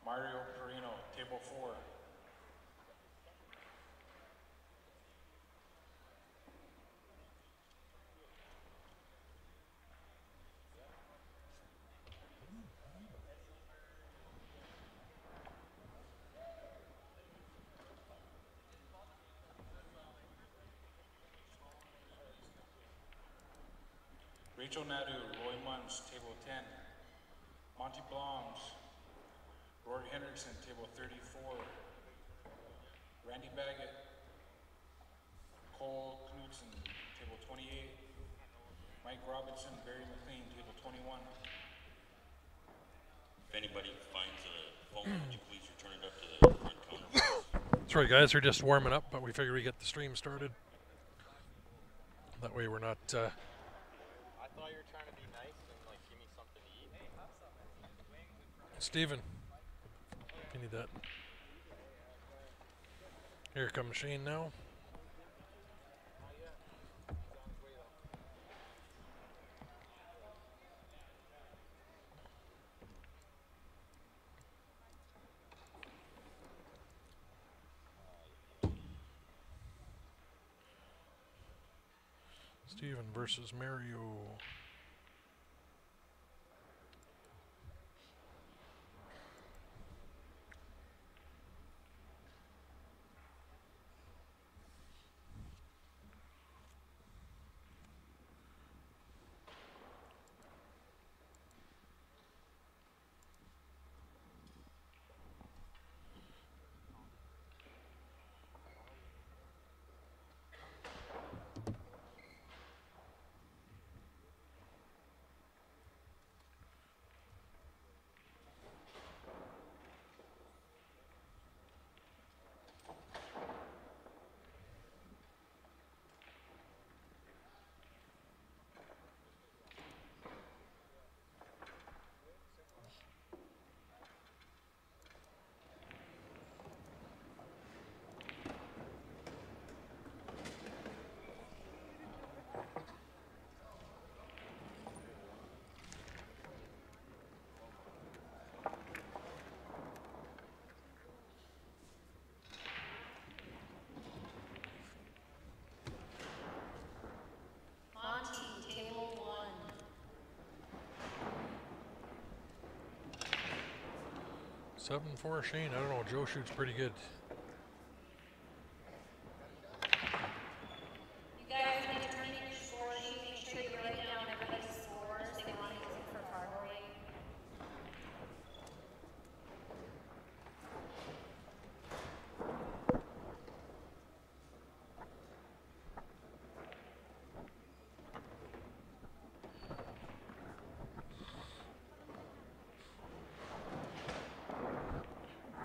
Mario Perino, table 4. Rachel Nadu, Roy Munch, table 10. Monty Bloms, Rory Hendrickson, table 34. Randy Baggett, Cole Knudsen, table 28. Mike Robinson, Barry McLean, table 21. If anybody finds a phone, would you please return it up to the front counter? Sorry guys, we're just warming up, but we figured we get the stream started. That way we're not... I thought you were trying to be nice and like give me something to eat. Hey, have something. Steven, you need that. Here comes Shane now. Steven versus Mario. Monty, table 1. 7-4 Shane. I don't know. Joe shoots pretty good. You guys, when you're turning your score sheet, make sure you write down everybody's scores. They want to use it for cardboarding.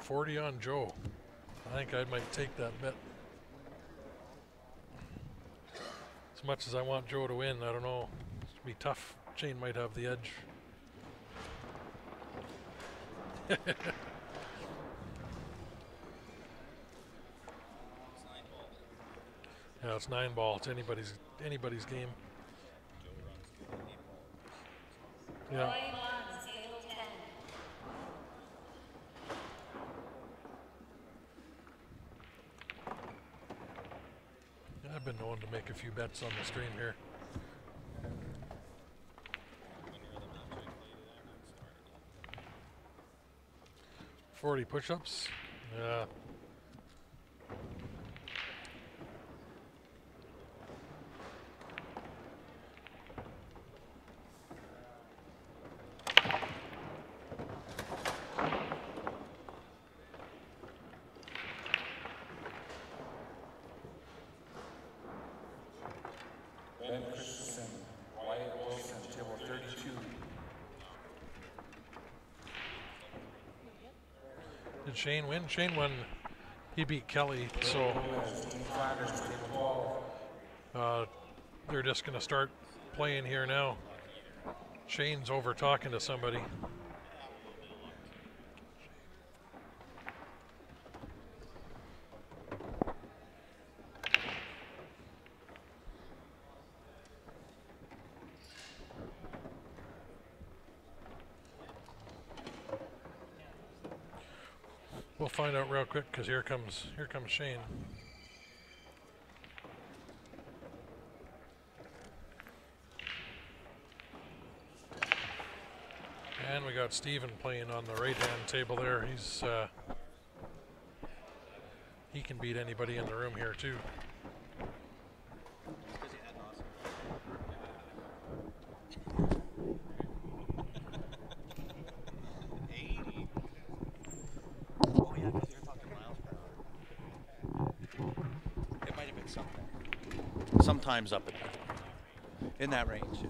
$40 on Joe. I think I might take that bet. As much as I want Joe to win, I don't know. It's gonna be tough. Shane might have the edge. Yeah, it's 9 ball. It's anybody's game. Yeah. Roy Munch, table 10. I've been known to make a few bets on the stream here. 40 push-ups. Yeah. Ben Christensen, Wyatt Wilson, table 32. Did Shane win? Shane won. He beat Kelly, so Dean Flanders, table 12. they're just going to start playing here now. Shane's over talking to somebody. We'll find out real quick because here comes Shane. And we got Steven playing on the right hand table there. He's he can beat anybody in the room here too. Oh yeah, because you're talking miles per hour. It might have been something. Sometimes up in that range. Yeah.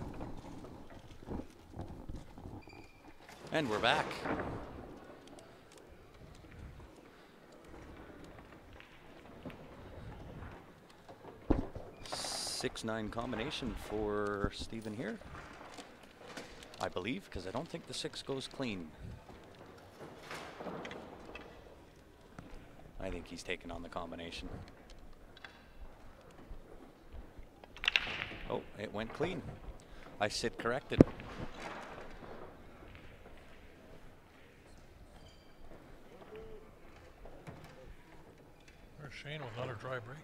And we're back. Six-9 combination for Steven here, I believe, because I don't think the 6 goes clean. I think he's taking on the combination. Oh, it went clean. I sit corrected. There's Shane with another dry break.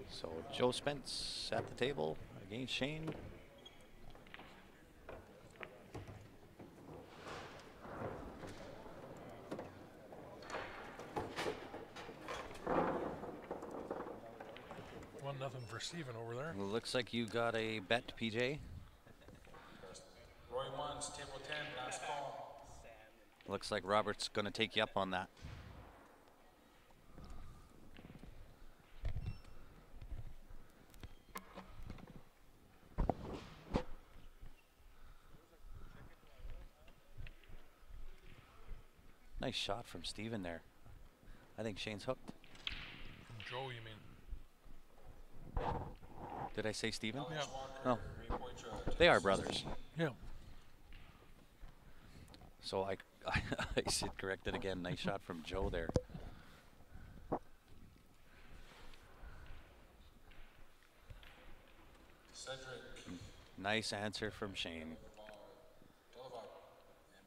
So Joe Spence at the table against Shane. Nothing for Steven over there. Looks like you got a bet, PJ. Roy Mons, table 10, last call. Looks like Robert's going to take you up on that. Nice shot from Steven there. I think Shane's hooked. From Joe, you mean? Did I say Steven? Yeah. Oh. They are brothers. Yeah. So I sit corrected again. Nice shot from Joe there. Cedric. Nice answer from Shane. And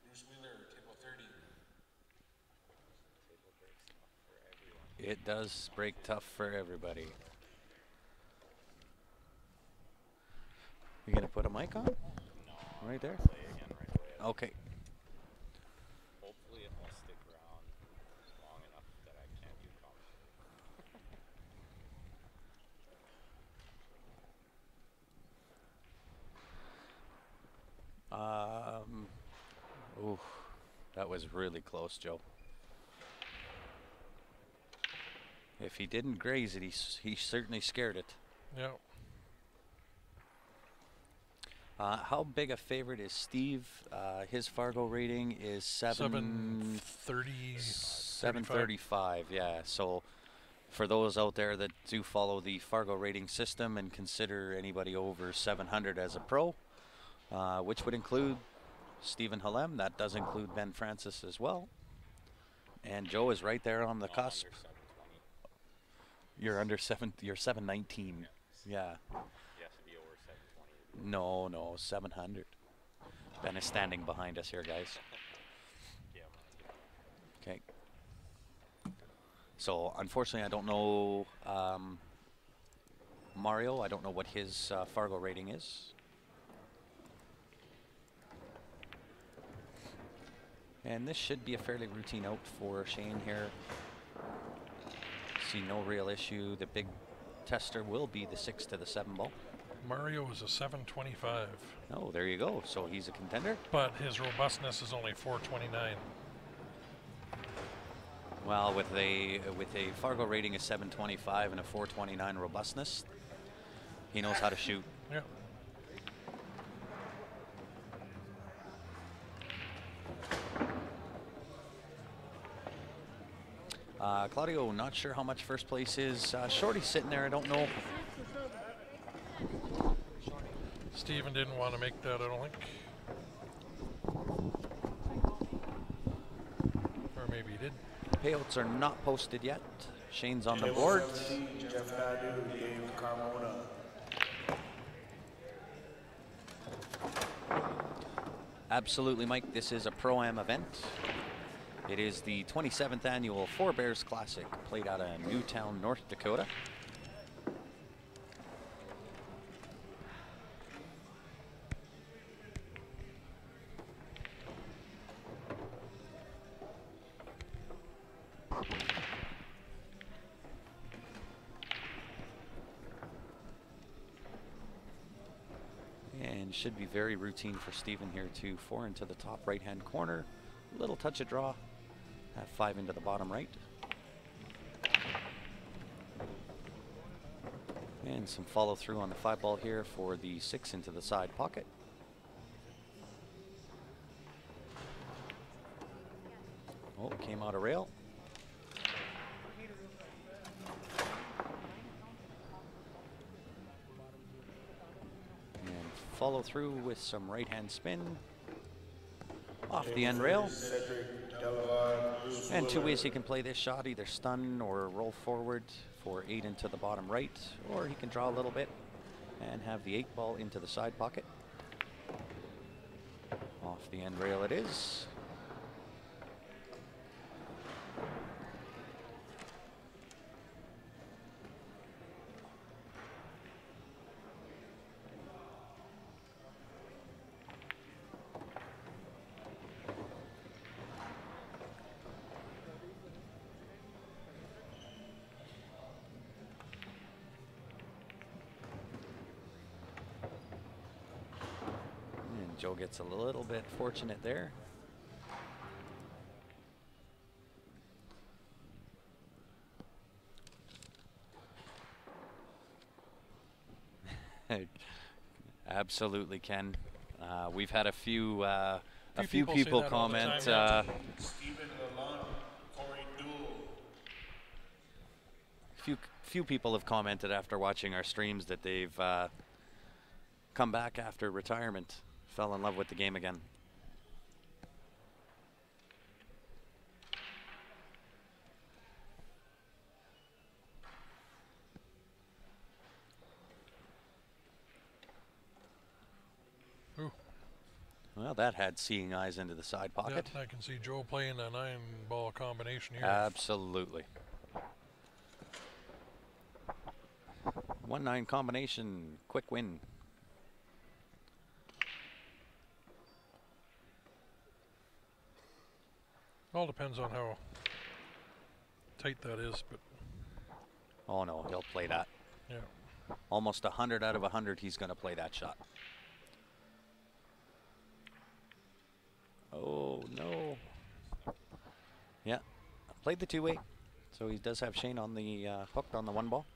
Bruce Wheeler, table 30. It does break tough for everybody. You gonna put a mic on? No. Right there? Play again right away. Okay. Hopefully it will stick around long enough that I can't do commentary. Ooh, that was really close, Joe. If he didn't graze it, he certainly scared it. Yeah. How big a favorite is Steve? His Fargo rating is 730. 735, yeah. So for those out there that do follow the Fargo rating system and consider anybody over 700 as a pro, which would include Stephen Halem, that does include Ben Francis as well. And Joe is right there on the cusp. You're under 719. Yeah. No, 700. Ben is standing behind us here, guys. Okay. So, unfortunately, I don't know Mario. I don't know what his Fargo rating is. And this should be a fairly routine out for Shane here. See no real issue. The big tester will be the 6 to the 7 ball. Mario is a 725. Oh, there you go. So he's a contender. But his robustness is only 429. Well, with a Fargo rating of 725 and a 429 robustness, he knows how to shoot. Yeah. Claudio, not sure how much first place is. Shorty's sitting there. I don't know. Steven didn't want to make that, I don't think. Or maybe he did. Payouts are not posted yet. Shane's on the board. Jeff Nadu, Dave Carmona. Absolutely, Mike. This is a Pro-Am event. It is the 27th annual Four Bears Classic, played out of Newtown, North Dakota. And should be very routine for Stephen here too. 4 into the top right-hand corner, little touch of draw. Have 5 into the bottom right. And some follow through on the 5 ball here for the 6 into the side pocket. Oh, came out of rail. And follow through with some right hand spin. Off the end rail. And 2 ways he can play this shot, either stun or roll forward for 8 into the bottom right, or he can draw a little bit and have the 8 ball into the side pocket. Off the end rail it is. Joe gets a little bit fortunate there. Absolutely, Ken. We've had a few people comment. Stephen Lalonde, Corey Dool. Few people have commented after watching our streams that they've come back after retirement. Fell in love with the game again. Ooh. Well, that had seeing eyes into the side pocket. Yeah, I can see Joe playing a 9-ball combination here. Absolutely. 1-9 combination, quick win. All depends on how tight that is, but Oh no, he'll play that. yeah. Almost 100 out of 100, he's going to play that shot. Oh no. Yeah, played the 2-way, so he does have Shane on the hooked on the 1 ball.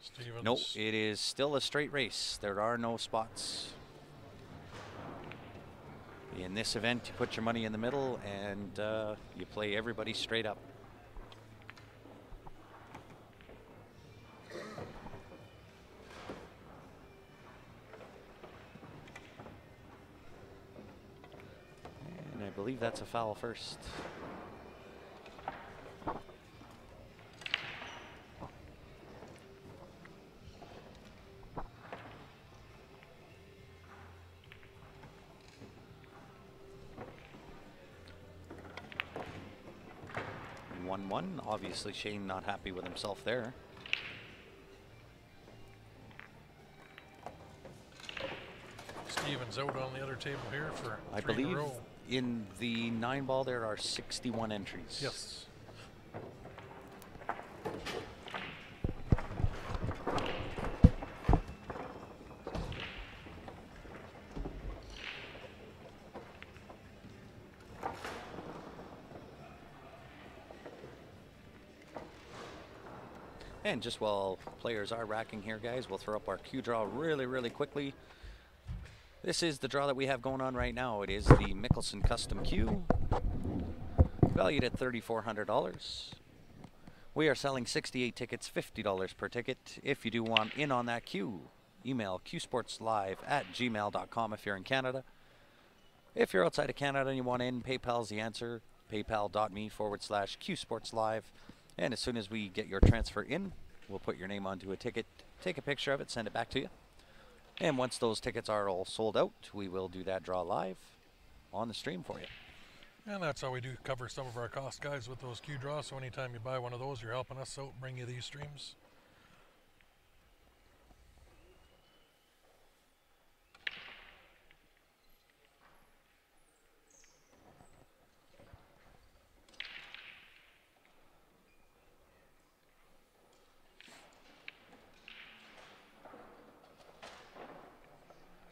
Stevens. Nope, it is still a straight race. There are no spots. In this event, you put your money in the middle and you play everybody straight up. And I believe that's a foul first. Obviously Shane not happy with himself there. Stevens out on the other table here for I 3 in a believe row. in the 9-ball there are 61 entries. Yes. And just while players are racking here, guys, we'll throw up our cue draw really quickly. This is the draw that we have going on right now. It is the Mickelson Custom Cue, valued at $3,400. We are selling 68 tickets, $50 per ticket. If you do want in on that cue, email qsportslive@gmail.com if you're in Canada. If you're outside of Canada and you want in, PayPal's the answer, paypal.me/qsportslive. And as soon as we get your transfer in, we'll put your name onto a ticket, take a picture of it, send it back to you. And once those tickets are all sold out, we will do that draw live on the stream for you. And that's how we do cover some of our costs, guys, with those Q draws. So anytime you buy one of those, you're helping us out, bring you these streams.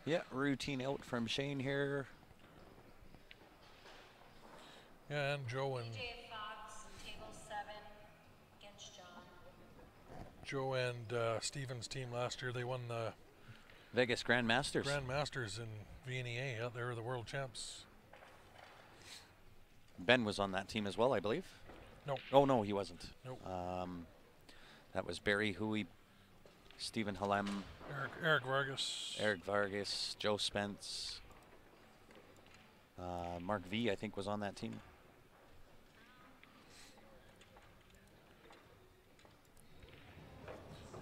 Yeah, routine out from Shane here. Yeah, and Joe and AJ Fox, table 7, against John. Steven's team last year, they won the Vegas Grand Masters. Grand Masters in VNEA. Yeah, they were the world champs. Ben was on that team as well, I believe. No. Oh, no, he wasn't. Nope. That was Barry Huey, Stephen Halem, Eric Vargas. Eric Vargas, Joe Spence. Mark V, I think, was on that team.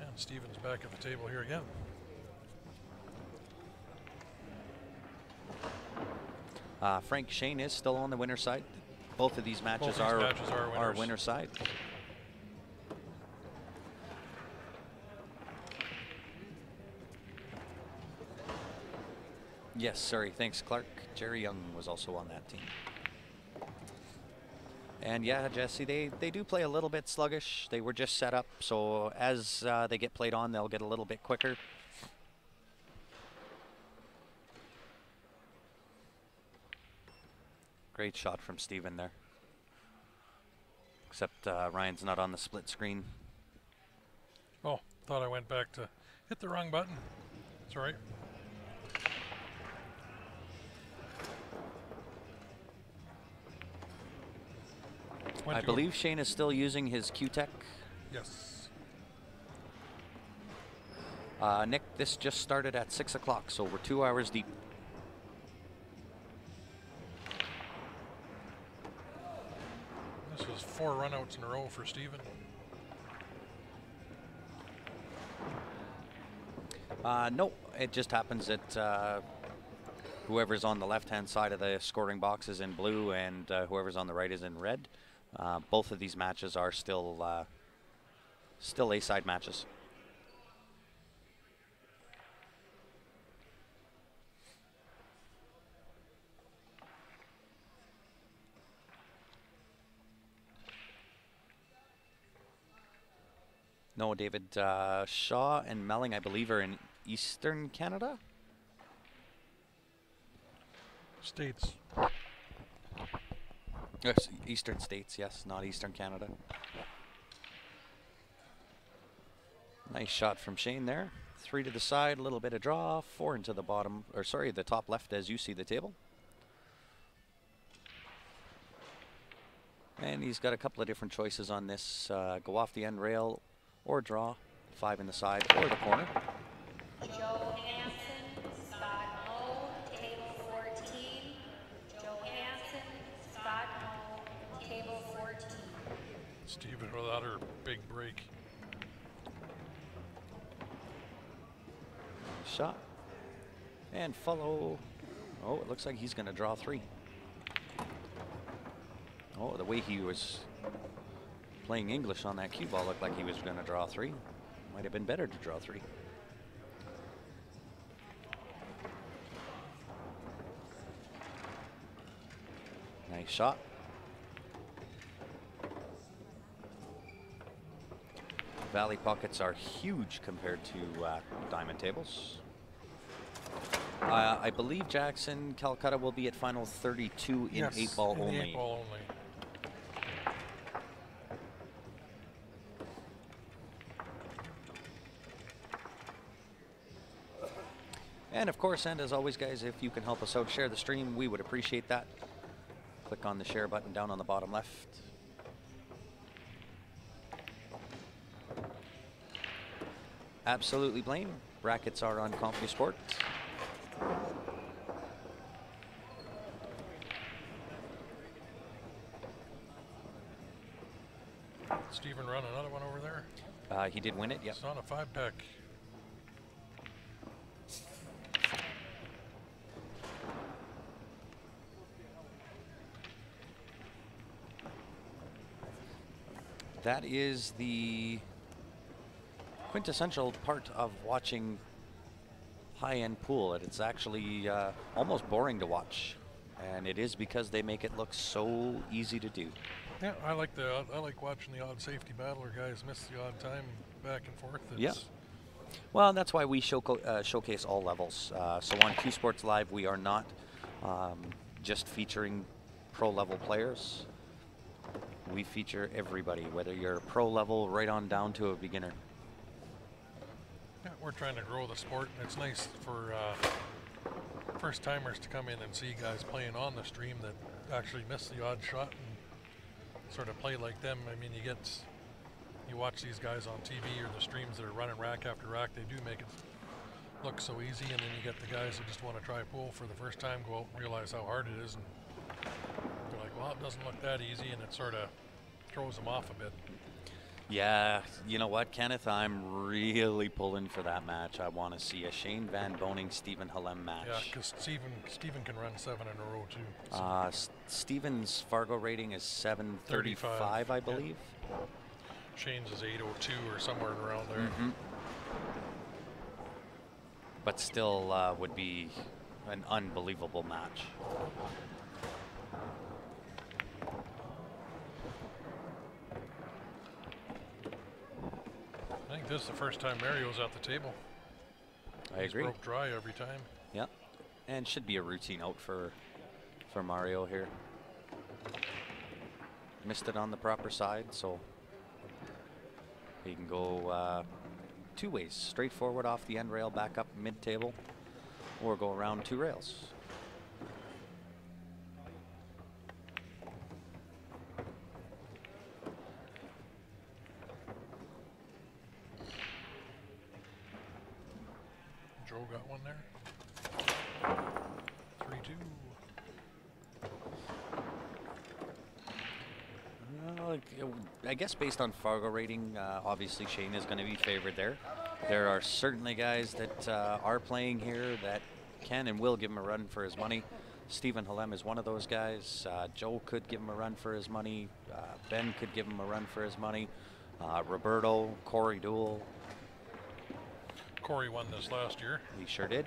And Steven's back at the table here again. Frank Shane is still on the winner's side. Both of these matches, Both are, these matches are are winners. winner's side. Yes, sorry. Thanks, Clark. Jerry Young was also on that team. And yeah, Jesse, they do play a little bit sluggish. They were just set up, so as they get played on, they'll get a little bit quicker. Great shot from Steven there. Except Ryan's not on the split screen. Oh, thought I went back to hit the wrong button. That's all right. I believe Shane is still using his Q-Tech. Yes. Nick, this just started at 6 o'clock, so we're 2 hours deep. This was 4 runouts in a row for Steven. No, it just happens that whoever's on the left-hand side of the scoring box is in blue, and whoever's on the right is in red. Both of these matches are still A-side matches. No, David, Shaw and Melling, I believe, are in Eastern Canada. States. Yes, Eastern States, yes, not Eastern Canada. Nice shot from Shane there. 3 to the side, a little bit of draw, 4 into the bottom, or sorry, the top left as you see the table. And he's got a couple of different choices on this. Go off the end rail or draw, 5 in the side or the corner. Joe Hansen, Scott Moe, table 14. Joe Hansen, Scott Moe, table 14. Steven without her big break. Shot. And follow. Oh, it looks like he's going to draw 3. Oh, the way he was playing English on that cue ball looked like he was going to draw 3. Might have been better to draw 3. Nice shot. Valley pockets are huge compared to diamond tables. I believe Jackson, Calcutta will be at final 32 in Yes, 8-ball in the only. 8-ball only. And of course, and as always, guys, if you can help us out, share the stream, we would appreciate that. Click on the share button down on the bottom left. Absolutely Blame. Brackets are on CompuSport. Steven run another one over there. He did win it, yep. It's on a 5-pack. that is the quintessential part of watching high-end pool. It's actually almost boring to watch, and it is because they make it look so easy to do. Yeah, I like watching the odd safety battle where guys miss the odd time back and forth. Yeah. Well, that's why we showcase all levels. So on Q Sports Live, we are not just featuring pro-level players. We feature everybody, whether you're a pro level right on down to a beginner. Yeah, we're trying to grow the sport, and it's nice for first timers to come in and see guys playing on the stream that actually miss the odd shot and sort of play like them. I mean, you watch these guys on TV or the streams that are running rack after rack, they do make it look so easy, and then you get the guys that just want to try pool for the first time, go out and realize how hard it is, and they're like, well, it doesn't look that easy, and it sort of throws them off a bit. Yeah, you know what, Kenneth? I'm really pulling for that match. I want to see a Shane Van Boning, Stephen Halem match. Yeah, because Stephen can run 7 in a row too. So. Stephen's Fargo rating is 735, I believe. Yeah. Shane's is 802 or somewhere around there. Mm-hmm. But still would be an unbelievable match. I think this is the first time Mario's at the table. I agree. Broke dry every time. Yeah, and should be a routine out for Mario here. Missed it on the proper side, so he can go 2 ways: straight forward off the end rail, back up mid-table, or go around 2 rails. Joe got one there. 3-2. I guess based on Fargo rating, obviously Shane is going to be favored there. There are certainly guys that are playing here that can and will give him a run for his money. Stephen Halem is one of those guys. Joe could give him a run for his money. Ben could give him a run for his money. Roberto, Corey Duell. Corey won this last year. He sure did.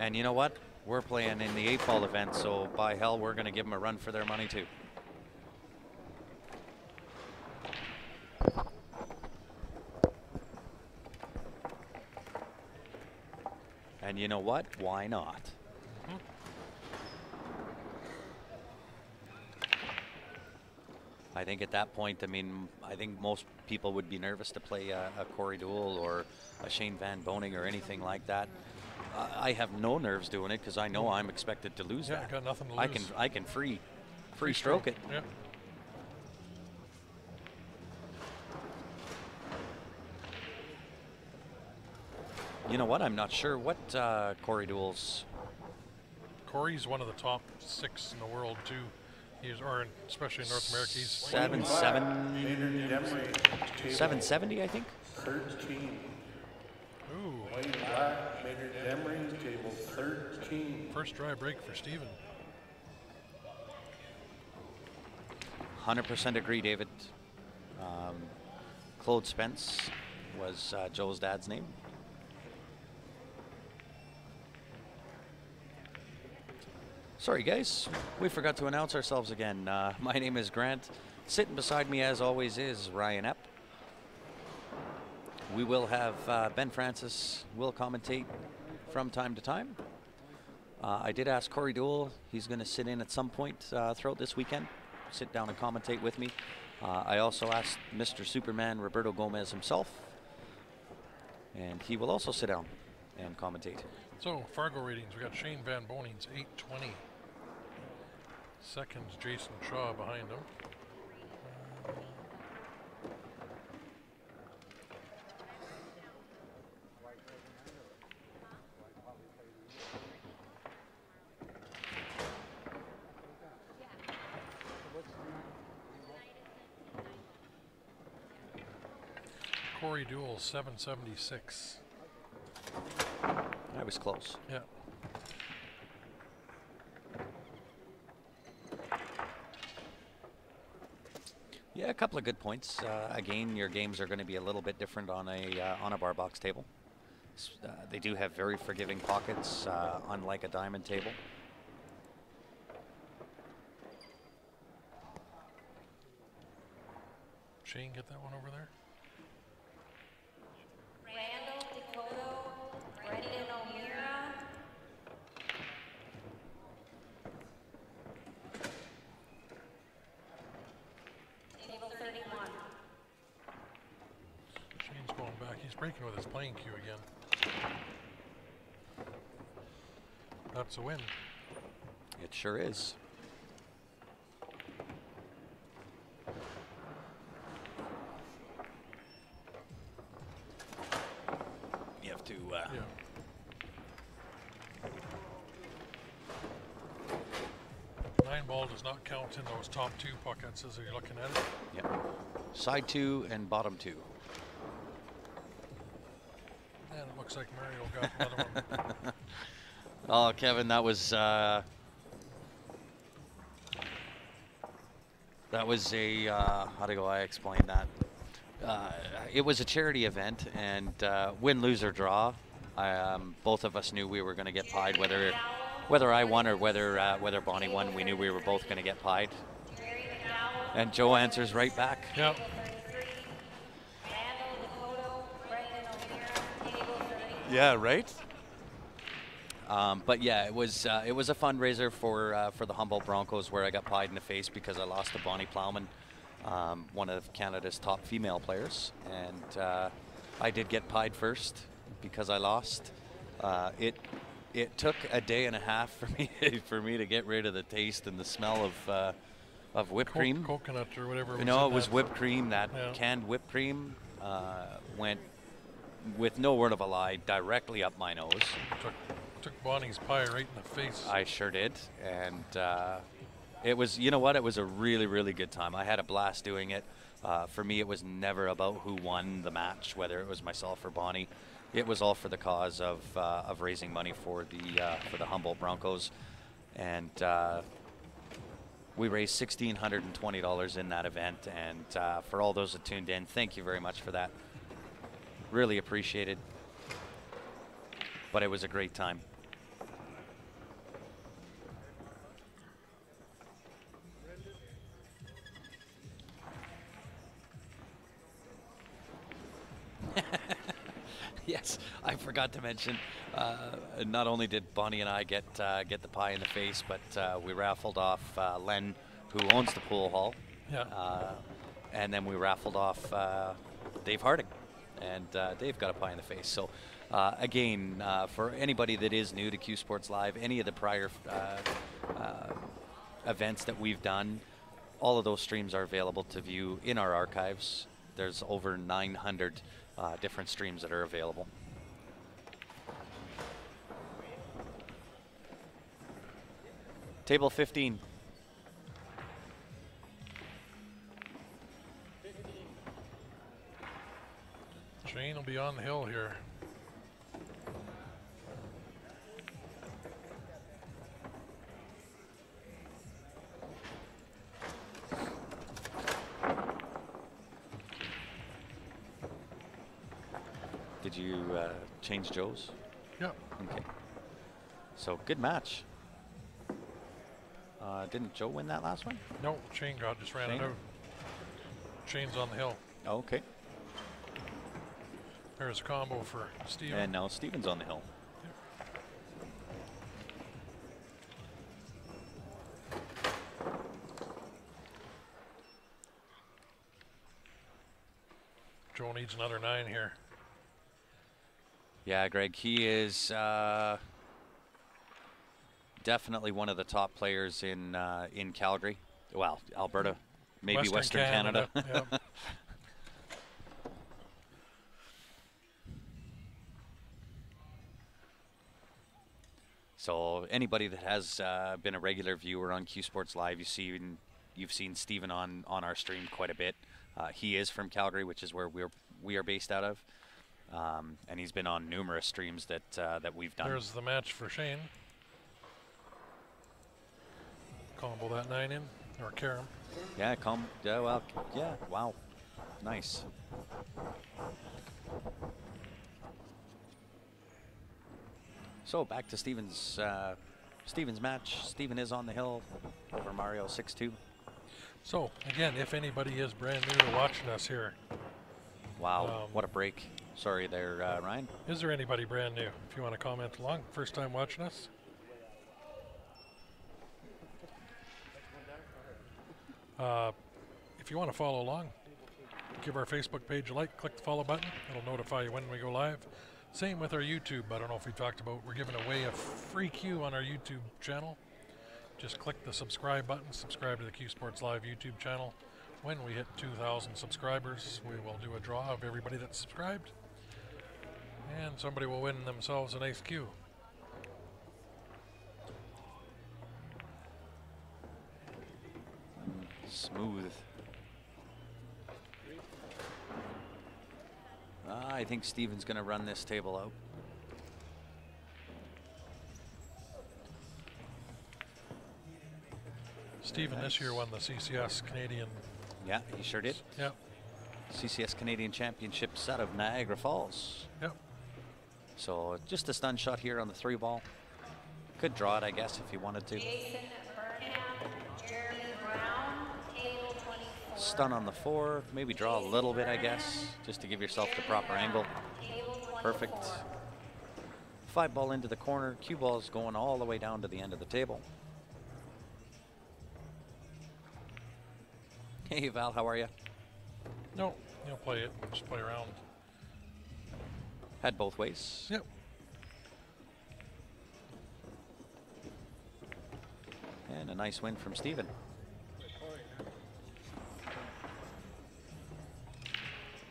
And you know what? We're playing in the 8-ball event, so by hell, we're going to give them a run for their money too. And you know what? Why not? Mm-hmm. I think at that point, I mean, I think most people would be nervous to play a Corey Duell or a Shane Van Boning or anything like that. I have no nerves doing it because I know I'm expected to lose that. Yeah, got nothing to lose. I can free stroke it. Yeah. You know what? I'm not sure what Corey Duell's. Corey's one of the top 6 in the world too. Or especially in North America, he's 770, I think. 13. Ooh. White black, Maynard Emery's table 13. First dry break for Stephen. 100% agree, David. Claude Spence was Joe's dad's name. Sorry, guys. We forgot to announce ourselves again. My name is Grant. Sitting beside me, as always, is Ryan Epp. We will have Ben Francis will commentate from time to time. I did ask Corey Duell. He's going to sit in at some point throughout this weekend, sit down and commentate with me. I also asked Mr. Superman Roberto Gomez himself, and he will also sit down and commentate. So, Fargo ratings, we got Shane Van Boning's 820. Second's Jason Shaw behind him. Corey Duell 776. That was close. Yeah. Yeah, a couple of good points. Again, your games are going to be a little bit different on a bar box table. They do have very forgiving pockets, unlike a diamond table. Shane, get that one over there. Randall Dakota, Brendan O'Meara. Table 31. Shane's going back. He's breaking with his playing cue again. That's a win. It sure is. You have to. Yeah. Nine ball does not count in those top two pockets as you're looking at it. Yep. Side 2 and bottom 2. And it looks like Mario got another one. Oh, Kevin, that was a how do I explain that? It was a charity event, and win, lose, or draw. Both of us knew we were going to get pied, whether I won or whether Bonnie won. We knew we were both going to get pied. And Joe answers right back. Yep. Yeah, right. But yeah, it was a fundraiser for the Humboldt Broncos, where I got pied in the face because I lost to Bonnie Plowman, one of Canada's top female players, and I did get pied first because I lost. It took a day and a half for me to get rid of the taste and the smell of whipped cream. Coconut or whatever. No, it was whipped cream. That canned whipped cream went, with no word of a lie, directly up my nose. Took Bonnie's pie right in the face. I sure did, and it was, you know what, it was a really, really good time. I had a blast doing it. For me, it was never about who won the match, whether it was myself or Bonnie. It was all for the cause of raising money for the Humboldt Broncos, and we raised $1,620 in that event. And for all those that tuned in, thank you very much for that. Really appreciate it. But it was a great time. Yes, I forgot to mention, not only did Bonnie and I get the pie in the face, but we raffled off Len, who owns the pool hall. Yeah. And then we raffled off Dave Harding, and Dave got a pie in the face. So again, for anybody that is new to Q Sports Live, any of the prior events that we've done, all of those streams are available to view in our archives. There's over 900 different streams that are available. Table 15. Shane will be on the hill here. Did you change Joe's? Yep. Okay. So good match. Didn't Joe win that last one? No, Shane just ran it Shane? out. Shane's on the hill. Oh, okay. There's a combo for Steven. And now Steven's on the hill. Joe needs another 9 here. Yeah, Greg, he is definitely one of the top players in Calgary. Well, Alberta, maybe Western Canada. Yep. So anybody that has been a regular viewer on Q Sports Live, you've seen Steven on our stream quite a bit. He is from Calgary, which is where we are based out of, and he's been on numerous streams that we've done. There's the match for Shane. Combo that 9 in. or Karam. Yeah, yeah, well, yeah, wow. Nice. So back to Steven's match. Steven is on the hill over Mario 6-2. So again, if anybody is brand new to watching us here, Wow, what a break. Sorry there, Ryan. is there anybody brand new? If you want to comment along, first time watching us. If you want to follow along, give our Facebook page a like, click the follow button. It'll notify you when we go live. Same with our YouTube. I don't know if we talked about, we're giving away a free Q on our YouTube channel. Just click the subscribe button, subscribe to the Q Sports Live YouTube channel. When we hit 2,000 subscribers, we will do a draw of everybody that's subscribed. And somebody will win themselves a nice Q. Smooth. I think Steven's going to run this table out. Steven this year won the CCS Canadian. Yeah, he sure did. Yep. CCS Canadian Championships out of Niagara Falls. Yep. So just a stun shot here on the 3-ball. Could draw it, I guess, if he wanted to. Jason Burnham, Jeremy Brown, table 24. Stun on the 4. Maybe draw a little bit, I guess, just to give yourself the proper angle. Table 24. Perfect. 5-ball into the corner. Cue ball's going all the way down to the end of the table. Hey, Val, how are you? No, you'll play it. Just play around. Had both ways. Yep. And a nice win from Steven.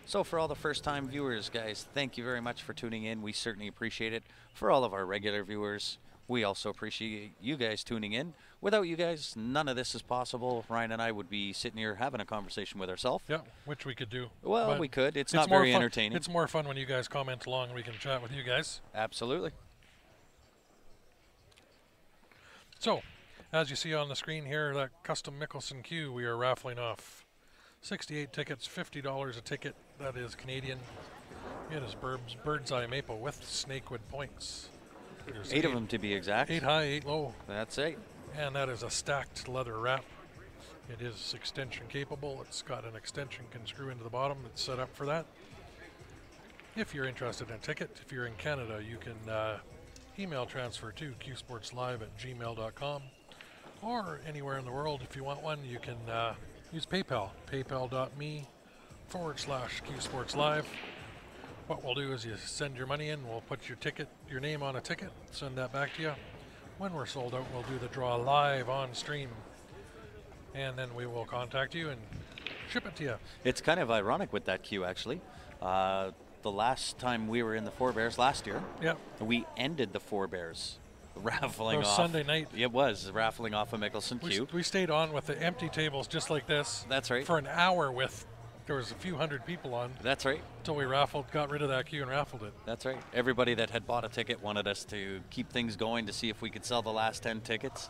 So for all the first-time viewers, guys, thank you very much for tuning in. We certainly appreciate it. For all of our regular viewers, we also appreciate you guys tuning in. Without you guys, none of this is possible. Ryan and I would be sitting here having a conversation with ourselves. Yeah, which we could do. Well, But we could. It's more not very fun- entertaining. It's more fun when you guys comment along and we can chat with you guys. Absolutely. So, as you see on the screen here, that custom Mickelson Q, we are raffling off 68 tickets, $50 a ticket. That is Canadian. It is Bird's Eye Maple with Snakewood points. There's 8 of them to be exact. 8 high, 8 low. That's it. And that is a stacked leather wrap. It is extension capable. It's got an extension can screw into the bottom. It's set up for that. If you're interested in a ticket, if you're in Canada, you can email transfer to qsportslive@gmail.com, or anywhere in the world. If you want one, you can use PayPal, paypal.me/qsportslive. What we'll do is you send your money in, we'll put your name on a ticket, send that back to you. When we're sold out, we'll do the draw live on stream, and then we will contact you and ship it to you. It's kind of ironic with that queue, actually. The last time we were in the Four Bears last year, Yep. we ended the Four Bears raffling It was off. Sunday night. It was raffling off a Mickelson queue. We stayed on with the empty tables just like this. That's right. For an hour there was a few hundred people on That's right. until we got rid of that queue and raffled it. That's right. Everybody that had bought a ticket wanted us to keep things going to see if we could sell the last 10 tickets.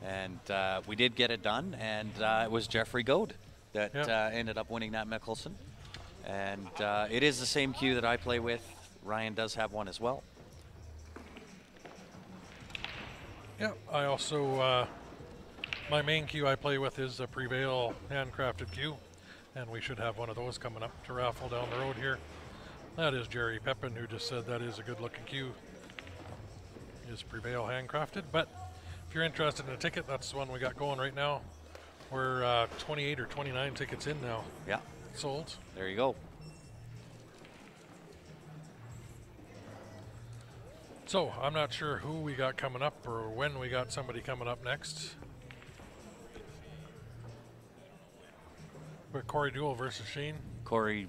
And we did get it done. And it was Jeffrey Goad that Yep. ended up winning that Mickelson. And it is the same queue that I play with. Ryan does have one as well. Yeah, I also, my main queue I play with is a Prevail handcrafted queue. And we should have one of those coming up to raffle down the road here. That is Jerry Pepin, who just said that is a good looking queue. Is Prevail handcrafted. But if you're interested in a ticket, that's the one we got going right now. We're 28 or 29 tickets in now. Yeah, Sold. there you go. So I'm not sure who we got coming up or when we got somebody coming up next. But Corey Duell versus Shane. Corey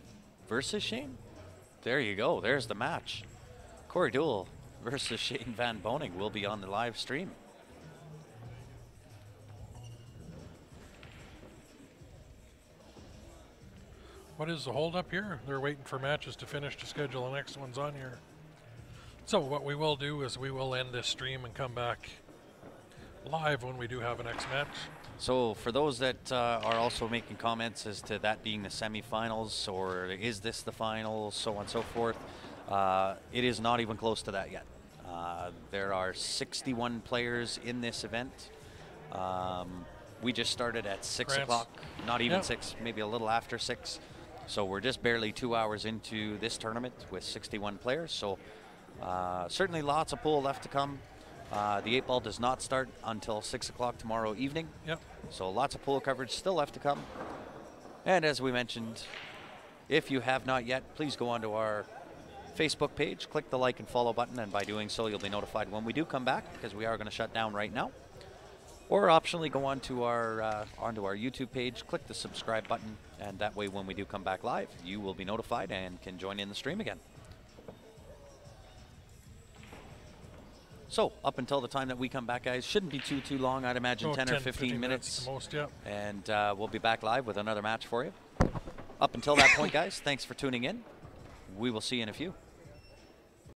versus Shane? There you go. There's the match. Corey Duell versus Shane Van Boning will be on the live stream. What is the hold up here? They're waiting for matches to finish to schedule the next ones on here. So what we will do is we will end this stream and come back live when we do have a next match. So for those that are also making comments as to that being the semifinals, or is this the final, so on and so forth, it is not even close to that yet. There are 61 players in this event. We just started at 6 Grants. o'clock, not even Yep. 6, maybe a little after 6. So we're just barely 2 hours into this tournament with 61 players. So certainly lots of pool left to come. The 8 ball does not start until 6 o'clock tomorrow evening. Yep. So lots of pool coverage still left to come. And as we mentioned, if you have not yet, please go onto our Facebook page, click the like and follow button, and by doing so, you'll be notified when we do come back, because we are going to shut down right now. Or optionally go onto our YouTube page, click the subscribe button, and that way when we do come back live, you will be notified and can join in the stream again. So up until the time that we come back, guys, shouldn't be too long. I'd imagine Oh, 10 or 15 minutes. at the most, yeah. And we'll be back live with another match for you. Up until that point, guys, thanks for tuning in. We will see you in a few.